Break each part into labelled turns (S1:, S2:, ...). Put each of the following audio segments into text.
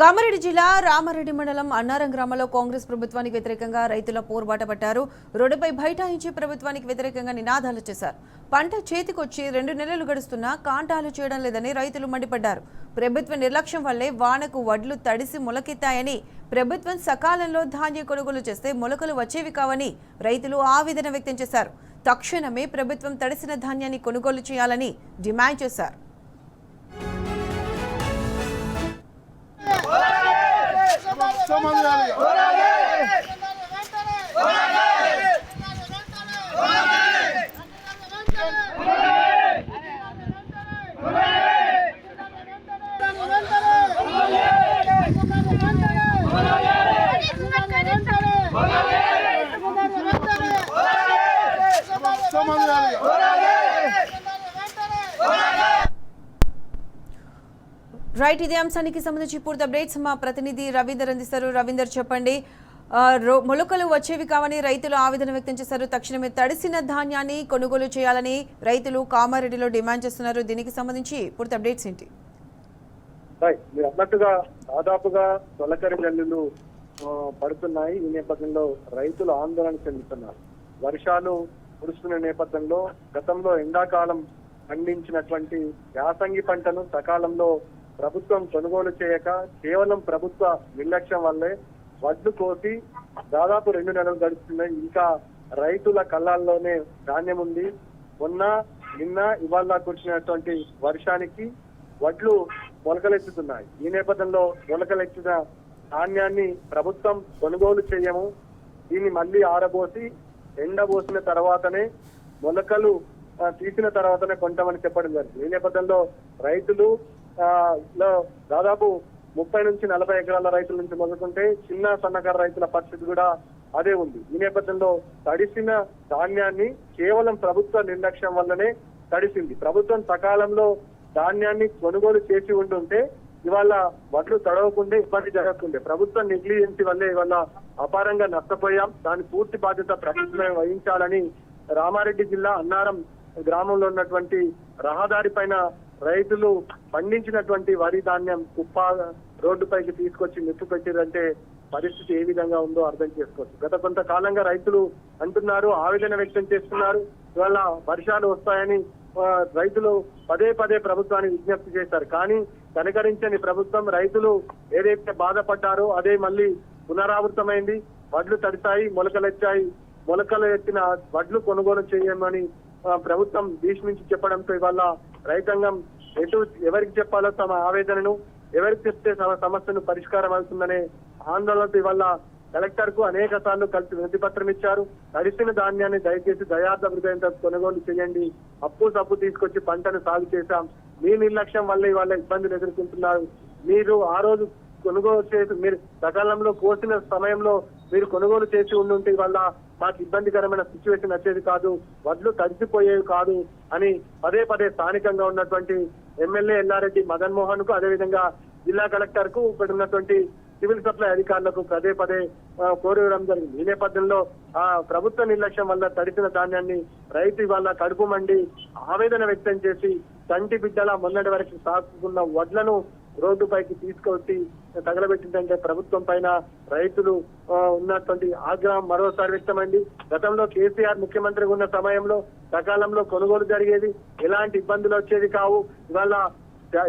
S1: కామారెడ్డి జిల్లా రామారెడ్డి మండలం అన్నారం గ్రామంలో కాంగ్రెస్ ప్రభుత్వానికి వ్యతిరేకంగా రైతుల పోరుబాట పట్టారు. రోడ్డుపై బైఠాయించి ప్రభుత్వానికి వ్యతిరేకంగా నినాదాలు చేశారు. పంట చేతికొచ్చి 2 నెలలు గడుస్తున్నా కాంటాలు చేయడం లేదని రైతులు మండిపడ్డారు. ప్రభుత్వ నిర్లక్ష్యం వల్లే వానకు వడ్లు తడిసి మొలకెత్తాయని, ప్రభుత్వం సకాలంలో ధాన్యం కొనుగోలు చేస్తే మొలకలు వచ్చేవి కావని రైతులు ఆవేదన వ్యక్తం చేశారు. తక్షణమే ప్రభుత్వం తడిసిన ధాన్యాన్ని కొనుగోలు చేయాలని డిమాండ్ చేశారు. రైట్, ఇదే అంశానికి సంబంధించి పూర్తి అప్డేట్స్ మా ప్రతినిధి రవీందర్ అందిస్తారు. రవీందర్, చెప్పండి. మొలకలు వచ్చేవి కావని రైతులు ఆవేదన వ్యక్తం చేశారు. తక్షణమే తడిసిన ధాన్యాన్ని కొనుగోలు చేయాలని రైతులు కామారెడ్డిలో డిమాండ్ చేస్తున్నారు. దీనికి సంబంధించి పూర్తి అప్డేట్స్ ఏంటి?
S2: మీరు అన్నట్టుగా దాదాపుగా తొలకరి జల్లులు పడుతున్నాయి. ఈ నేపథ్యంలో రైతులు ఆందోళన చెందుతున్నారు. వర్షాలు కురుస్తున్న నేపథ్యంలో గతంలో ఎండాకాలం పండించినటువంటి యాసంగి పంటను సకాలంలో ప్రభుత్వం కొనుగోలు చేయక కేవలం ప్రభుత్వ నిర్లక్ష్యం వల్లే వడ్లు కోసి దాదాపు 2 నెలలు గడుస్తున్నాయి. ఇంకా రైతుల కళ్ళాల్లోనే ధాన్యం ఉంది. మొన్న నిన్న ఇవాళ కురిసినటువంటి వర్షానికి వడ్లు మొలకలెత్తుతున్నాయి. ఈ నేపథ్యంలో మొలకలెత్తిన ధాన్యాన్ని ప్రభుత్వం కొనుగోలు చేయము, దీన్ని మళ్ళీ ఆరబోసి ఎండబోసిన తర్వాతనే మొలకలు తీసిన తర్వాతనే కొంటామని చెప్పడం జరిగింది. ఈ నేపథ్యంలో రైతులు దాదాపు 30 నుంచి 40 ఎకరాల రైతుల నుంచి మొదలుకుంటే చిన్న సన్నకారు రైతుల పరిస్థితి కూడా అదే ఉంది. ఈ నేపథ్యంలో తడిసిన ధాన్యాన్ని కేవలం ప్రభుత్వ నిర్లక్ష్యం వల్లనే తడిసింది. ప్రభుత్వం సకాలంలో ధాన్యాన్ని కొనుగోలు చేసి ఉంటుంటే ఇవాళ వడ్లు తడవకుండే ఇబ్బంది జరగకుండే. ప్రభుత్వం నెగ్లిజెన్సీ వల్లే ఇవాళ అపారంగా నష్టపోయాం. దాని పూర్తి బాధ్యత ప్రభుత్వమే వహించాలని రామారెడ్డి జిల్లా అన్నారం గ్రామంలో ఉన్నటువంటి రహదారి పైన రైతులు పండించినటువంటి వరి ధాన్యం కుప్ప రోడ్డుపైకి తీసుకొచ్చి నిప్పు పెట్టిరంటే పరిస్థితి ఏ విధంగా ఉందో అర్థం చేసుకోవచ్చు. గత కొంతకాలంగా రైతులు అంటున్నారు, ఆవేదన వ్యక్తం చేస్తున్నారు. ఇవాళ వర్షాలు వస్తాయని రైతులు పదే పదే ప్రభుత్వాన్ని విజ్ఞప్తి చేశారు. కానీ కనికరించని ప్రభుత్వం రైతులు ఏదైతే బాధపడ్డారో అదే మళ్ళీ పునరావృతమైంది. వడ్లు తడిచాయి, మొలకలెచ్చాయి. మొలకలు ఎత్తిన వడ్లు కొనుగోలు చేయమని ప్రభుత్వం భీష్మించి చెప్పడంతో ఇవాళ రైతాంగం ఎవరికి చెప్పాలో తమ ఆవేదనను, ఎవరికి చెప్తే తమ సమస్యను పరిష్కారం అవుతుందనే ఆందోళనతో ఇవాళ కలెక్టర్ కు అనేక సార్లు కలిసి వినతి పత్రం ఇచ్చారు. తడిసిన ధాన్యాన్ని దయచేసి దయార్థ హృదయంతో కొనుగోలు చేయండి, అప్పు సప్పు తీసుకొచ్చి పంటను సాగు చేశాం, మీ నిర్లక్ష్యం వల్ల ఇవాళ ఇబ్బందులు ఎదుర్కొంటున్నారు. మీరు ఆ రోజు కొనుగోలు చేసి మీరు సకాలంలో కోసిన సమయంలో మీరు కొనుగోలు చేసి ఉండుంటే వల్ల మాకు ఇబ్బందికరమైన సిచ్యువేషన్ వచ్చేది కాదు, వడ్లు తడిసిపోయేవి కాదు అని పదే పదే స్థానికంగా ఉన్నటువంటి ఎమ్మెల్యే ఎల్లారెడ్డి మదన్ మోహన్ కు, అదేవిధంగా జిల్లా కలెక్టర్ కు, ఇక్కడ ఉన్నటువంటి సివిల్ సప్లై అధికారులకు పదే పదే కోరడం జరిగింది. ఈ నేపథ్యంలో ఆ ప్రభుత్వ నిర్లక్ష్యం వల్ల తడిసిన ధాన్యాన్ని రైతు ఇవాళ కడుపు మండి ఆవేదన వ్యక్తం చేసి కంటి బిడ్డల మొన్నటి వరకు సాగుకున్న వడ్లను రోడ్డుపైకి తీసుకొచ్చి తగలబెట్టిందంటే ప్రభుత్వం పైన రైతులు ఉన్నటువంటి ఆగ్రహం మరోసారి వ్యక్తమైంది. గతంలో కేసీఆర్ ముఖ్యమంత్రిగా ఉన్న సమయంలో సకాలంలో కొనుగోలు జరిగేది, ఎలాంటి ఇబ్బందులు వచ్చేది కావు. ఇవాళ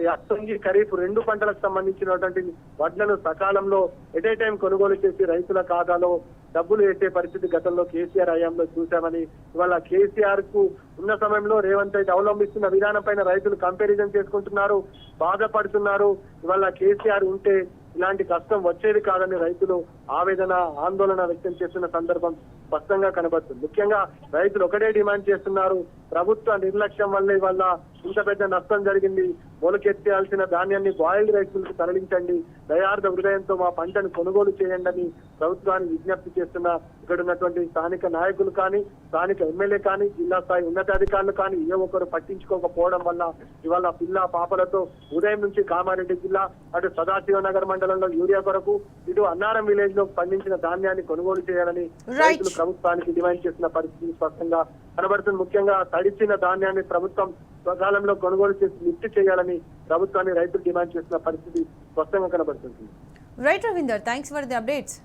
S2: యాసంగి ఖరీఫ్ 2 పంటలకు సంబంధించినటువంటి వడ్లను సకాలంలో ఎట్ ఏ టైం కొనుగోలు చేసి రైతుల ఖాతాలో డబ్బులు వేసే పరిస్థితి గతంలో కేసీఆర్ హయాంలో చూశామని, ఇవాళ కేసీఆర్ కు ఉన్న సమయంలో రేవంత్ రెడ్డి అవలంబిస్తున్న విధానం పైన రైతులు కంపారిజన్ చేసుకుంటున్నారు, బాధపడుతున్నారు. ఇవాళ కేసీఆర్ ఉంటే ఇలాంటి కష్టం వచ్చేది కాదని రైతులు ఆవేదన ఆందోళన వ్యక్తం చేస్తున్న సందర్భం స్పష్టంగా కనబడుతుంది. ముఖ్యంగా రైతులు ఒకటే డిమాండ్ చేస్తున్నారు, ప్రభుత్వ నిర్లక్ష్యం వల్ల ఇవాళ ఇంత పెద్ద నష్టం జరిగింది, మొలకెత్తాల్సిన ధాన్యాన్ని బాయిల్డ్ రైతులకు తరలించండి, దయార్థ హృదయంతో మా పంటను కొనుగోలు చేయండి అని ప్రభుత్వాన్ని విజ్ఞప్తి చేస్తున్న ఇక్కడ ఉన్నటువంటి స్థానిక నాయకులు కానీ, స్థానిక ఎమ్మెల్యే కానీ, జిల్లా స్థాయి ఉన్నతాధికారులు కానీ ఏ ఒక్కరు పట్టించుకోకపోవడం వల్ల ఇవాళ పిల్ల పాపలతో ఉదయం నుంచి కామారెడ్డి జిల్లా అటు సదాశివనగర్ మండలంలో యూరియా కొరకు, ఇటు అన్నారం విలేజ్ లో పండించిన ధాన్యాన్ని కొనుగోలు చేయాలని రైతులు ప్రభుత్వానికి డిమాండ్ చేసిన పరిస్థితి స్పష్టంగా కనబడుతుంది. ముఖ్యంగా తడిచిన ధాన్యాన్ని ప్రభుత్వం స్వకాలంలో కొనుగోలు చేసి లిఫ్ట్ చేయాలని ప్రభుత్వాన్ని రైతులు డిమాండ్ చేస్తున్న పరిస్థితి స్పష్టంగా కనబడుతుంది.
S1: Right Ravinder, thanks for the updates.